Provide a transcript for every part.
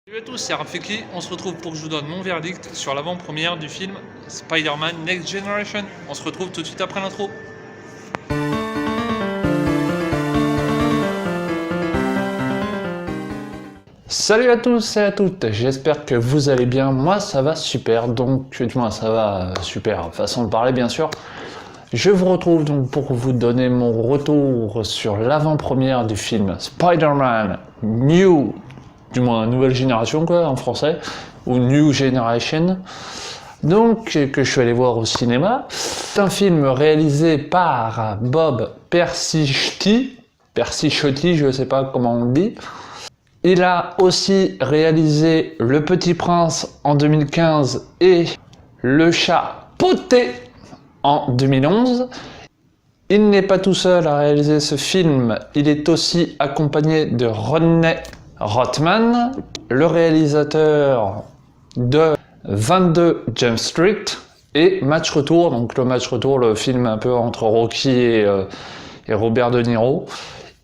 Salut à tous, c'est Rafiki. On se retrouve pour que je vous donne mon verdict sur l'avant-première du film Spider-Man Next Generation. On se retrouve tout de suite après l'intro. Salut à tous et à toutes, j'espère que vous allez bien. Moi ça va super, donc du moins ça va super, façon de parler bien sûr. Je vous retrouve donc pour vous donner mon retour sur l'avant-première du film Spider-Man New, du moins nouvelle génération quoi en français, ou New Generation, donc que je suis allé voir au cinéma. C'est un film réalisé par Bob Persichetti, je sais pas comment on le dit. Il a aussi réalisé Le Petit Prince en 2015 et Le Chat Poté en 2011. Il n'est pas tout seul à réaliser ce film, il est aussi accompagné de Rodney Rothman, le réalisateur de 22 Jump Street et Match Retour, donc le Match Retour, le film un peu entre Rocky et Robert De Niro.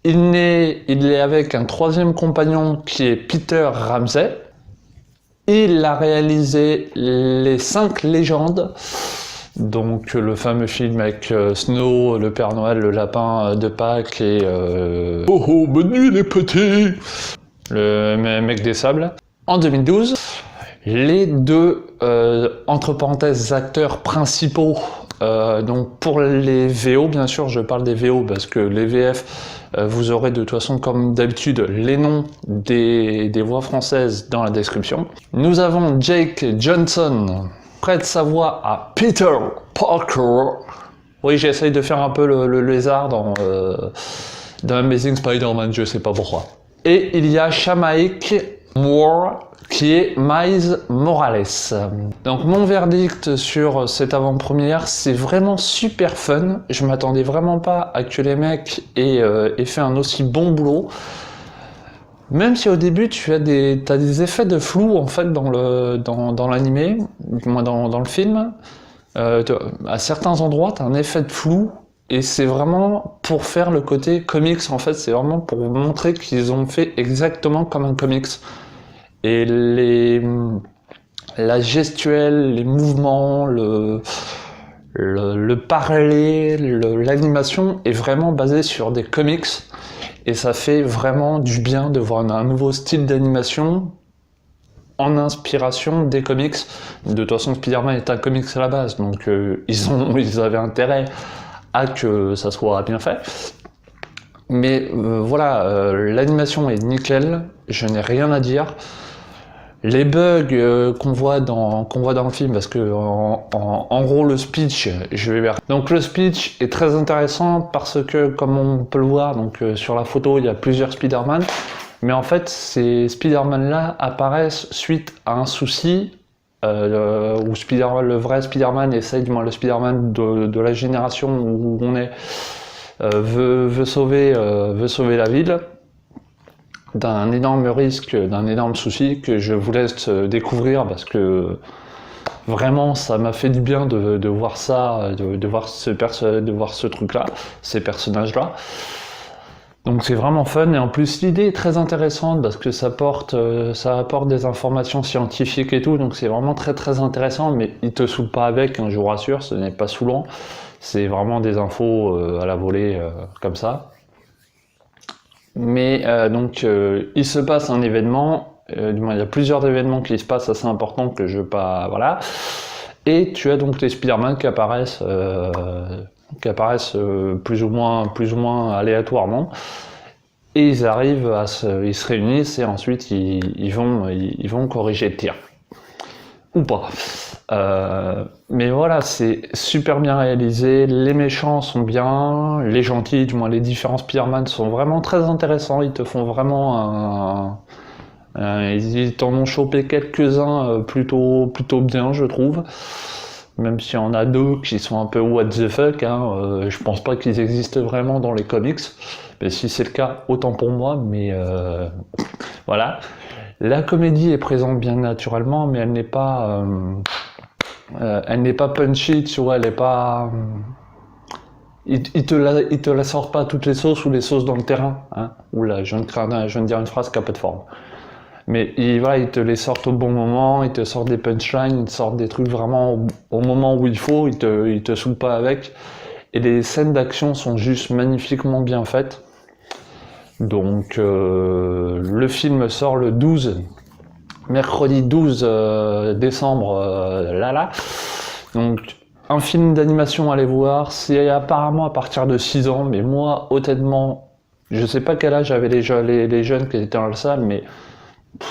Il est avec un troisième compagnon qui est Peter Ramsey. Il a réalisé Les 5 légendes, donc le fameux film avec Snow, le Père Noël, le lapin de Pâques et Oh oh, bonne nuit les petits, le mec des sables. En 2012, les deux, entre parenthèses, acteurs principaux, donc pour les VO, bien sûr, je parle des VO parce que les VF, vous aurez de toute façon, comme d'habitude, les noms des voix françaises dans la description. Nous avons Jake Johnson, prête sa voix à Peter Parker. Oui, j'essaye de faire un peu le lézard dans Amazing Spider-Man, je sais pas pourquoi. Et il y a Shamaik Moore, qui est Miles Morales. Donc mon verdict sur cette avant-première, c'est vraiment super fun. Je m'attendais vraiment pas à que les mecs aient fait un aussi bon boulot. Même si au début t'as des effets de flou en fait dans l'animé, du moins dans le film. À certains endroits t'as un effet de flou. Et c'est vraiment pour faire le côté comics, en fait, c'est vraiment pour montrer qu'ils ont fait exactement comme un comics. Et la gestuelle, les mouvements, le parler, l'animation est vraiment basée sur des comics. Et ça fait vraiment du bien de voir un nouveau style d'animation en inspiration des comics. De toute façon, Spider-Man est un comics à la base, donc ils avaient intérêt à que ça soit bien fait. Mais voilà, l'animation est nickel, je n'ai rien à dire. Les bugs qu'on voit dans le film, parce que en gros le speech, je vais voir. Donc le speech est très intéressant parce que, comme on peut le voir, donc sur la photo il y a plusieurs Spider-Man, mais en fait ces Spider-Man-là apparaissent suite à un souci où le vrai Spider-Man essaye, du moins le Spider-Man de la génération où on est, veut sauver la ville d'un énorme risque, d'un énorme souci que je vous laisse découvrir parce que vraiment ça m'a fait du bien de voir ça, de voir ce truc-là, ces personnages-là. Donc c'est vraiment fun et en plus l'idée est très intéressante parce que ça apporte des informations scientifiques et tout, donc c'est vraiment très très intéressant, mais il te saoule pas avec, hein, je vous rassure, ce n'est pas saoulant, c'est vraiment des infos à la volée comme ça. Mais donc il se passe un événement, du moins il y a plusieurs événements qui se passent assez importants que je veux pas, voilà, et tu as donc les Spider-Man qui apparaissent plus ou moins aléatoirement, et ils arrivent ils se réunissent et ensuite ils vont corriger le tir ou pas. Mais voilà, c'est super bien réalisé, les méchants sont bien, les gentils, du moins les différents Spider-Man sont vraiment très intéressants, ils te font vraiment ils t'en ont chopé quelques-uns plutôt bien, je trouve. Même s'il y en a deux qui sont un peu what the fuck, hein, je pense pas qu'ils existent vraiment dans les comics, mais si c'est le cas, autant pour moi, mais voilà. La comédie est présente bien naturellement, mais elle n'est pas punchy, tu vois, elle est pas... Ils te la sortent pas toutes les sauces ou les sauces dans le terrain, hein. Oula, je viens de dire une phrase qui a pas de forme. Mais voilà, ils te les sortent au bon moment, ils te sortent des punchlines, ils te sortent des trucs vraiment au moment où il faut, ils te saoulent pas avec. Et les scènes d'action sont juste magnifiquement bien faites. Donc le film sort le 12, mercredi 12 décembre, Donc un film d'animation à aller voir, c'est apparemment à partir de 6 ans, mais moi honnêtement, je sais pas quel âge avaient les jeunes qui étaient dans la salle, mais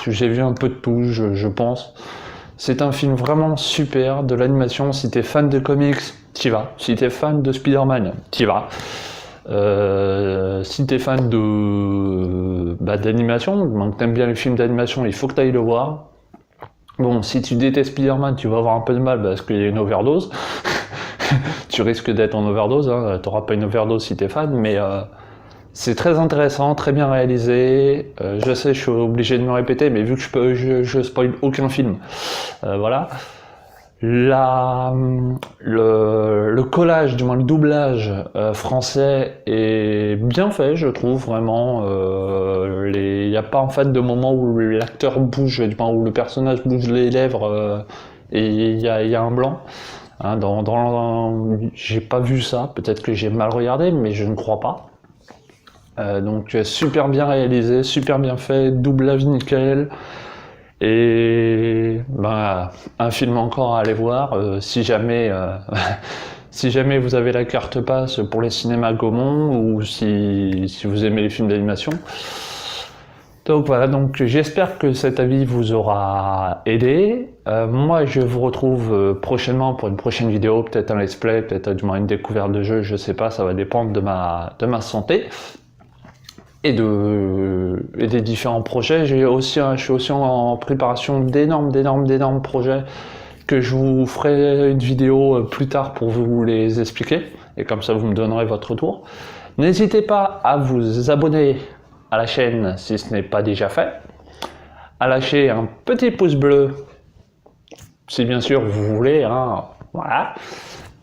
j'ai vu un peu de tout, je pense. C'est un film vraiment super, de l'animation. Si t'es fan de comics, t'y vas. Si t'es fan de Spider-Man, t'y vas. Si t'es fan d'animation, donc t'aimes bien les films d'animation, il faut que t'ailles le voir. Bon, si tu détestes Spider-Man, tu vas avoir un peu de mal parce qu'il y a une overdose. Tu risques d'être en overdose, hein. T'auras pas une overdose si t'es fan, mais c'est très intéressant, très bien réalisé. Je sais, je suis obligé de me répéter, mais vu que je spoil aucun film, voilà. Le collage, du moins le doublage français est bien fait, je trouve, vraiment. Il n'y a pas en fait de moment où l'acteur bouge, du moins où le personnage bouge les lèvres et il y a un blanc. Hein, j'ai pas vu ça, peut-être que j'ai mal regardé, mais je ne crois pas. Donc super bien réalisé, super bien fait, doublage nickel. Et un film encore à aller voir si jamais si jamais vous avez la carte passe pour les cinémas Gaumont ou si vous aimez les films d'animation. Donc voilà, donc j'espère que cet avis vous aura aidé. Moi je vous retrouve prochainement pour une prochaine vidéo, peut-être un let's play, peut-être du moins une découverte de jeu, je sais pas, ça va dépendre de ma santé. Et des différents projets. Je suis aussi en préparation d'énormes projets que je vous ferai une vidéo plus tard pour vous les expliquer. Et comme ça, vous me donnerez votre retour. N'hésitez pas à vous abonner à la chaîne si ce n'est pas déjà fait. À lâcher un petit pouce bleu si bien sûr vous voulez. Hein, voilà.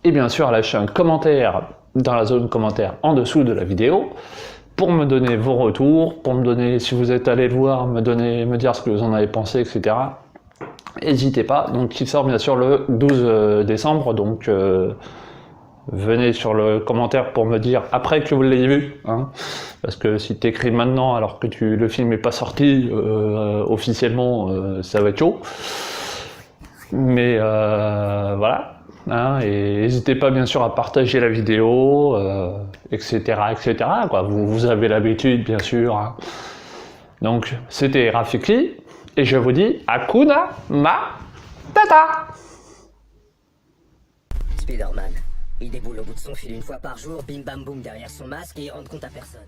Et bien sûr, à lâcher un commentaire dans la zone commentaire en dessous de la vidéo. Pour me donner vos retours, pour me donner, si vous êtes allé le voir, me dire ce que vous en avez pensé, etc. N'hésitez pas. Donc il sort bien sûr le 12 décembre, donc venez sur le commentaire pour me dire après que vous l'ayez vu, hein, parce que si tu écris maintenant alors que le film n'est pas sorti officiellement, ça va être chaud. Mais voilà. Hein, et n'hésitez pas bien sûr à partager la vidéo, etc. Quoi. Vous avez l'habitude bien sûr. Hein. Donc c'était Rafiki et je vous dis Hakuna Matata. Spider-Man, il déboule au bout de son fil une fois par jour, bim bam boum derrière son masque et il rend compte à personne.